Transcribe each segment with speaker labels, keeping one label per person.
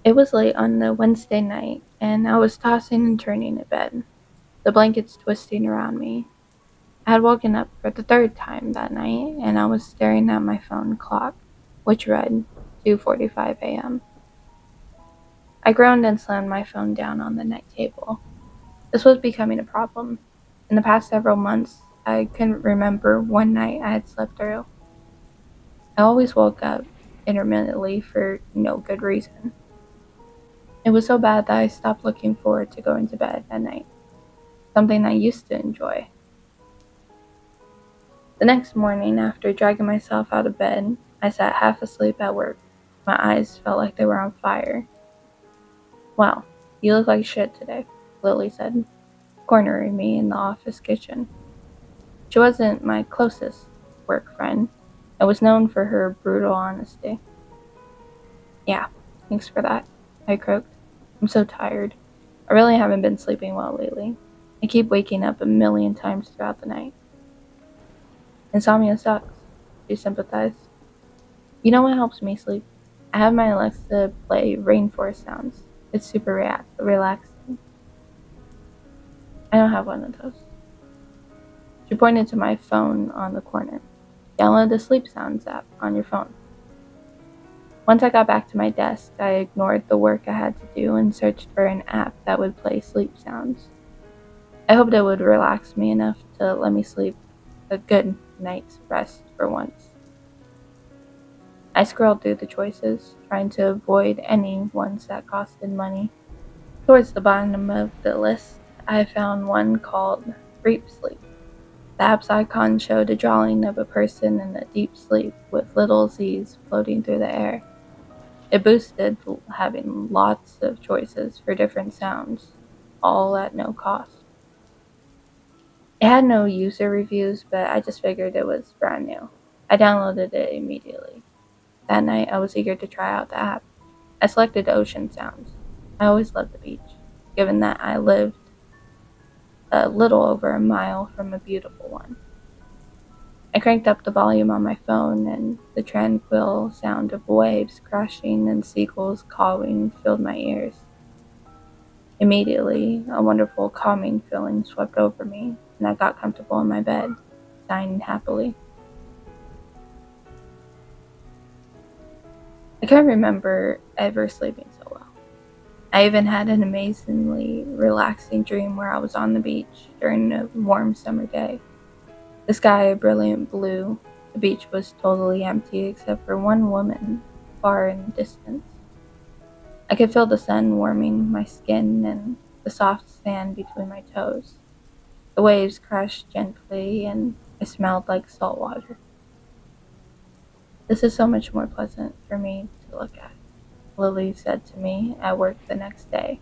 Speaker 1: It was late on the Wednesday night, and I was tossing and turning in bed, the blankets twisting around me. I had woken up for the third time that night, and I was staring at my phone clock, which read 2:45 a.m. I groaned and slammed my phone down on the night table. This was becoming a problem. In the past several months, I couldn't remember one night I had slept through. I always woke up intermittently for no good reason. It was so bad that I stopped looking forward to going to bed at night, something I used to enjoy. The next morning, after dragging myself out of bed, I sat half asleep at work. My eyes felt like they were on fire. "Wow, you look like shit today," Lily said, cornering me in the office kitchen. She wasn't my closest work friend and was known for her brutal honesty. "Yeah, thanks for that," I croaked. "I'm so tired. I really haven't been sleeping well lately. I keep waking up a million times throughout the night." "Insomnia sucks," she sympathized. "You know what helps me sleep? I have my Alexa play rainforest sounds. It's super relaxing." "I don't have one of those." She pointed to my phone on the corner. "Download the Sleep Sounds app on your phone." Once I got back to my desk, I ignored the work I had to do and searched for an app that would play sleep sounds. I hoped it would relax me enough to let me sleep a good night's rest for once. I scrolled through the choices, trying to avoid any ones that costed money. Towards the bottom of the list, I found one called Reap Sleep. The app's icon showed a drawing of a person in a deep sleep with little Z's floating through the air. It boosted having lots of choices for different sounds, all at no cost. It had no user reviews, but I just figured it was brand new. I downloaded it immediately. That night, I was eager to try out the app. I selected ocean sounds. I always loved the beach, given that I lived a little over a mile from a beautiful one. I cranked up the volume on my phone, and the tranquil sound of waves crashing and seagulls cawing filled my ears. Immediately, a wonderful, calming feeling swept over me, and I got comfortable in my bed, sighing happily. I can't remember ever sleeping so well. I even had an amazingly relaxing dream where I was on the beach during a warm summer day. The sky a brilliant blue. The beach was totally empty except for one woman far in the distance. I could feel the sun warming my skin and the soft sand between my toes. The waves crashed gently and I smelled like salt water. "This is so much more pleasant for me to look at," Lily said to me at work the next day.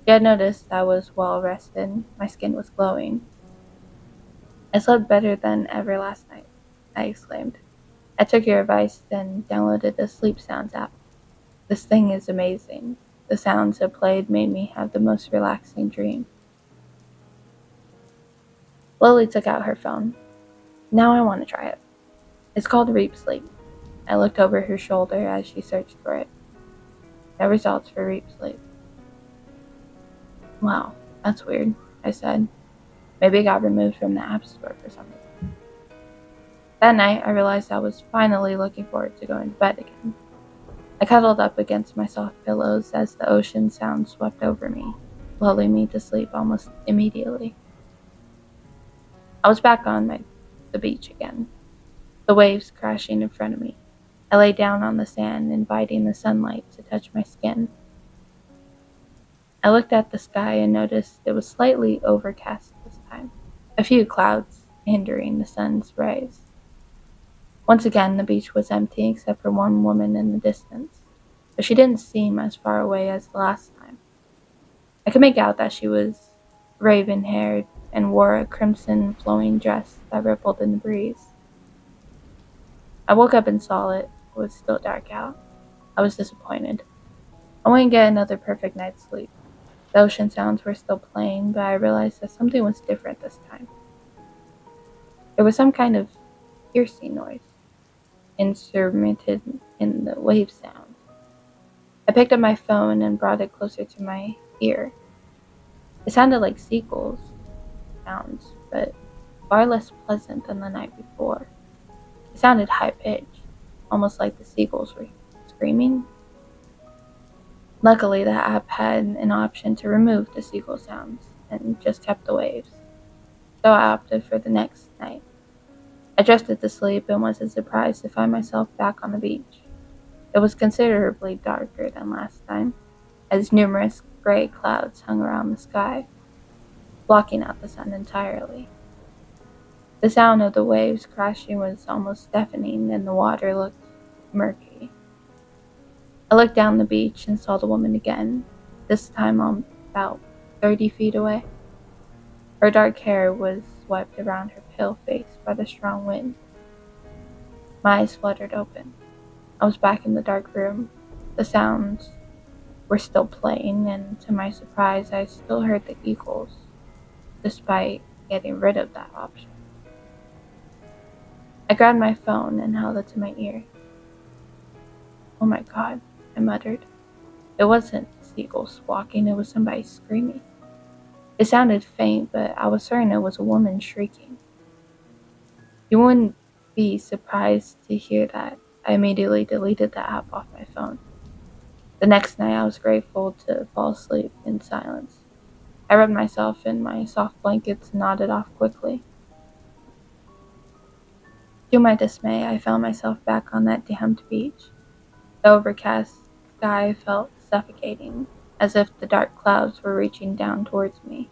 Speaker 1: She had noticed I was well rested, my skin was glowing. "I slept better than ever last night," I exclaimed. "I took your advice and downloaded the Sleep Sounds app. This thing is amazing. The sounds it played made me have the most relaxing dream." Lily took out her phone. "Now I want to try it. It's called Reap Sleep." I looked over her shoulder as she searched for it. No results for Reap Sleep. "Wow, that's weird," I said. "Maybe it got removed from the App Store for some reason." That night, I realized I was finally looking forward to going to bed again. I cuddled up against my soft pillows as the ocean sound swept over me, lulling me to sleep almost immediately. I was back on the beach again, the waves crashing in front of me. I lay down on the sand, inviting the sunlight to touch my skin. I looked at the sky and noticed it was slightly overcast this time, a few clouds hindering the sun's rays. Once again, the beach was empty except for one woman in the distance, but she didn't seem as far away as the last time. I could make out that she was raven haired and wore a crimson flowing dress that rippled in the breeze. I woke up and saw it was still dark out. I was disappointed. I wouldn't get another perfect night's sleep. The ocean sounds were still playing, but I realized that something was different this time. There was some kind of piercing noise, intermittent in the wave sound. I picked up my phone and brought it closer to my ear. It sounded like seagulls sounds, but far less pleasant than the night before. It sounded high-pitched, almost like the seagulls were screaming. Luckily, the app had an option to remove the seagull sounds and just kept the waves, so I opted for the next night. I drifted to sleep and wasn't surprised to find myself back on the beach. It was considerably darker than last time, as numerous gray clouds hung around the sky, blocking out the sun entirely. The sound of the waves crashing was almost deafening, and the water looked murky. I looked down the beach and saw the woman again, this time about 30 feet away. Her dark hair was swept around her pale face by the strong wind. My eyes fluttered open. I was back in the dark room. The sounds were still playing, and to my surprise, I still heard the eagles, despite getting rid of that option. I grabbed my phone and held it to my ear. "Oh my god," I muttered. It wasn't seagulls squawking, it was somebody screaming. It sounded faint, but I was certain it was a woman shrieking. You wouldn't be surprised to hear that. I immediately deleted the app off my phone. The next night, I was grateful to fall asleep in silence. I rubbed myself in my soft blankets and nodded off quickly. To my dismay, I found myself back on that damned beach. The overcast sky felt suffocating, as if the dark clouds were reaching down towards me.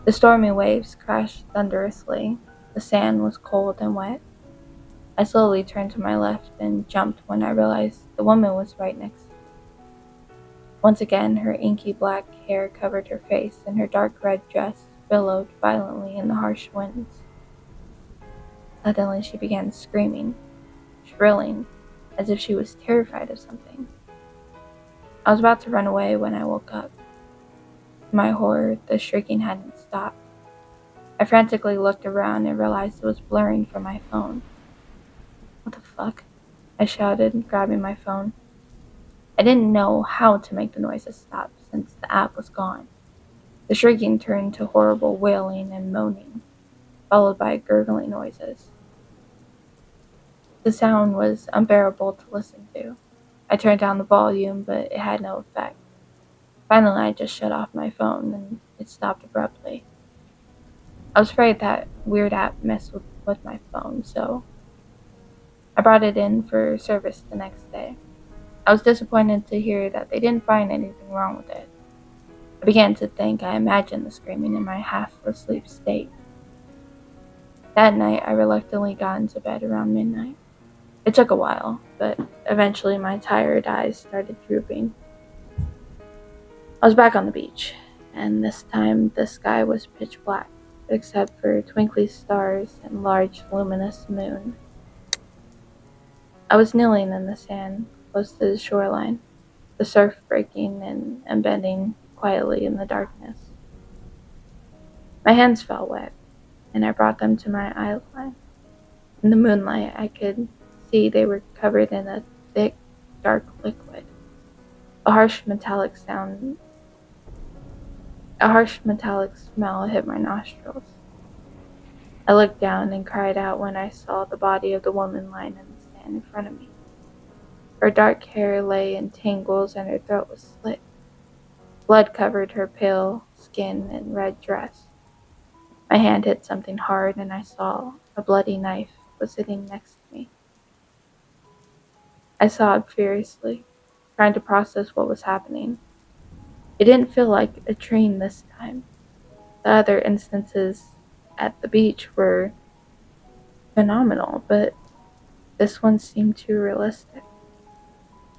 Speaker 1: The stormy waves crashed thunderously. The sand was cold and wet. I slowly turned to my left and jumped when I realized the woman was right next to me. Once again, her inky black hair covered her face, and her dark red dress billowed violently in the harsh winds. Suddenly, she began screaming, shrilling, as if she was terrified of something. I was about to run away when I woke up. To my horror, the shrieking hadn't stopped. I frantically looked around and realized it was blurring from my phone. "What the fuck?" I shouted, grabbing my phone. I didn't know how to make the noises stop since the app was gone. The shrieking turned to horrible wailing and moaning, followed by gurgling noises. The sound was unbearable to listen to. I turned down the volume, but it had no effect. Finally, I just shut off my phone, and it stopped abruptly. I was afraid that weird app messed with my phone, so I brought it in for service the next day. I was disappointed to hear that they didn't find anything wrong with it. I began to think I imagined the screaming in my half-asleep state. That night, I reluctantly got into bed around midnight. It took a while, but eventually my tired eyes started drooping. I was back on the beach, and this time the sky was pitch black, except for twinkly stars and large luminous moon. I was kneeling in the sand, close to the shoreline, the surf breaking and bending quietly in the darkness. My hands felt wet, and I brought them to my eyeline. In the moonlight, I could see they were covered in a thick, dark liquid. A harsh metallic sound, a harsh metallic smell hit my nostrils. I looked down and cried out when I saw the body of the woman lying in the sand in front of me. Her dark hair lay in tangles and her throat was slit. Blood covered her pale skin and red dress. My hand hit something hard and I saw a bloody knife was sitting next to me. I sobbed furiously, trying to process what was happening. It didn't feel like a dream this time. The other instances at the beach were phenomenal, but this one seemed too realistic.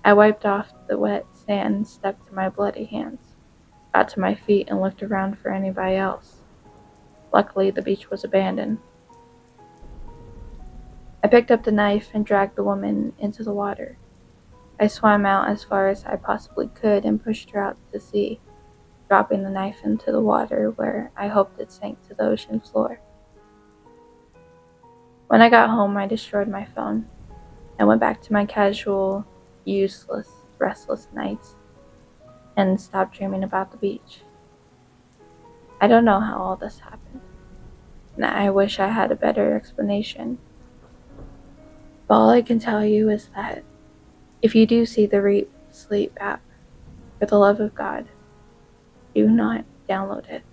Speaker 1: I wiped off the wet sand stuck to my bloody hands, got to my feet, and looked around for anybody else. Luckily, the beach was abandoned. I picked up the knife and dragged the woman into the water. I swam out as far as I possibly could and pushed her out to sea, dropping the knife into the water where I hoped it sank to the ocean floor. When I got home, I destroyed my phone. I went back to my casual, useless restless nights and stopped dreaming about the beach. I don't know how all this happened, and I wish I had a better explanation. But all I can tell you is that if you do see the Reap Sleep app, for the love of God, do not download it.